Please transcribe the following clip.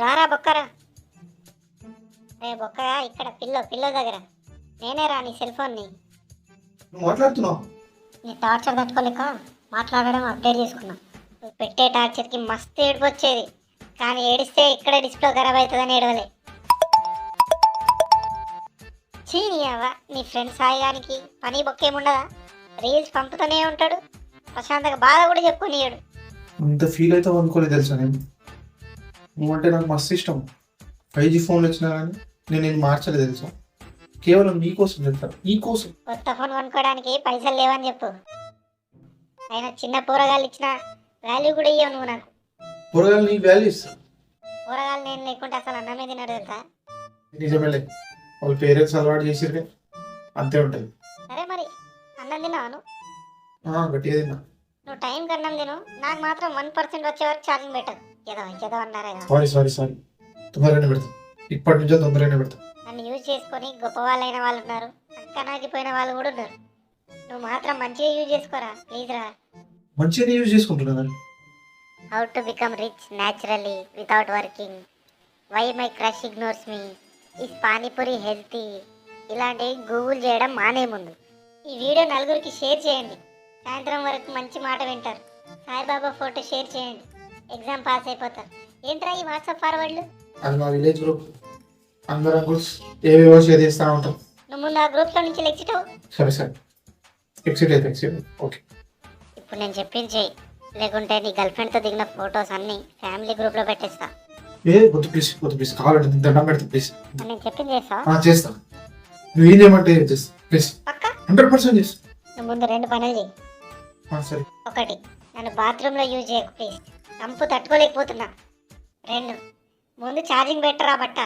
రారా బొక్కరా. రే బొక్కరా, ఇక్కడ పిల్లో దగ్గర నేనే రా, నీ సెల్ ఫోన్ని. నువ్వు మాట్లాడుతున్నావు. నీ టార్చర్ తట్టుకోలేక మాట్లాడడం అప్డేట్ చేసుకున్నా. నువ్వు పెట్టే టార్చర్కి మస్తు ఏడుపు వచ్చేది, కానీ ఏడిస్తే ఇక్కడే డిస్ప్లే ఖరాబ్ అవుతుందని ఏడవలే. చీనియావా నీ ఫ్రెండ్ సాయిగానికి పని బొక్కేముండదా? రీల్స్ పంపుతూనే ఉంటాడు, ప్రశాంతంగా బాధ కూడా చెప్పుకునియాడు. ఇంత ఫీల్ అవుతావు అనుకోలేదు తెలుసా నేను. నువ్వంటే నాకు మస్తు ఇష్టం. 5G ఫోన్లు వచ్చినా కానీ నేను మార్చలేదు తెలుసా. కేవలం నీకోసం తెలుసా, నీకోసం. కొత్త ఫోన్ కొనుక్కోవడానికి పైసలు లేవని చెప్పు. అయినా చిన్న కూరగాయలు ఇచ్చిన వాల్యూ కూడా ఇవ్వవు నువ్వు నాకు. కూరగాయలు నీకు వాల్యూ ఇస్తా. కూరగాయలు నేను లేకుంటే అసలు అన్నమే తినడు తెలుసా. నిజమేలే, వాళ్ళ పేరెంట్స్ అలవాటు చేసిరే, అంతే ఉంటుంది. సరే మరి అన్నం తిన్నాను. గట్టిగా తిన్నా. నువ్వు టైంకి అన్నం తిను, నాకు మాత్రం 1% వచ్చే వరకు ఛార్జింగ్ పెట్టదు. ఏదో అన్నారే కదా. సారీ తొందరగానే పెడతా. ఇప్పటి నుంచో తొందరగానే పెడతా. నన్ను యూజ్ చేసుకొని గొప్ప వాళ్ళైన వాళ్ళు ఉన్నారు, అక్కనాగిపోయిన వాళ్ళు కూడా ఉన్నారు. నువ్వు మాత్రం మంచిగా యూజ్ చేసుకోరా ప్లీజ్ రా. మంచిగానే యూజ్ చేసుకుంటున్నాను. How to become rich naturally without working, why my crush ignores me, is panipuri healthy, ఇలాంటివి గూగుల్ చేయడం మానే ముందు ఈ వీడియో నలుగురికి షేర్ చేయండి. సాయంత్రం వరకు మంచి మాట వింటారు. సాయిబాబా ఫోటో షేర్ చేయండి, ఎగ్జామ్ పాస్ అయిపోతారు. ఏంట్రా ఈ వాట్సాప్ ఫార్వర్డ్లు? అది మా విలేజ్ గ్రూప్, అందరూ అంకుల్స్ ఏవేవో షేర్ చేస్తూ ఉంటాం. నువ్వు ముందు ఆ గ్రూప్లో నుంచి ఎగ్జిట్ అవ్వు. సరే ఎక్సిట్ ఓకే. ఇప్పుడు నేను చెప్పింది చెయ్యి, లేకుంటే నీ గర్ల్ ఫ్రెండ్తో దిగిన ఫొటోస్ అన్నీ ఫ్యామిలీ గ్రూప్లో పెట్టేస్తా. వద్దు ప్లీజ్ కావాలంటే దండం పెడతా ప్లీజ్. నేను చెప్పింది చేస్తావా? చేస్తా. నువ్వు ఏం చేయమంటే చేస్తా ప్లీజ్. పక్క 100% చేస్తా. నువ్వు ముందు 2 పనులు చేయి. సరే. 1, నన్ను బాత్రూంలో యూజ్ చేయకు ప్లీజ్, కంపు తట్టుకోలేకపోతున్నా. 2, ముందు ఛార్జింగ్ పెట్టరా బట్ట.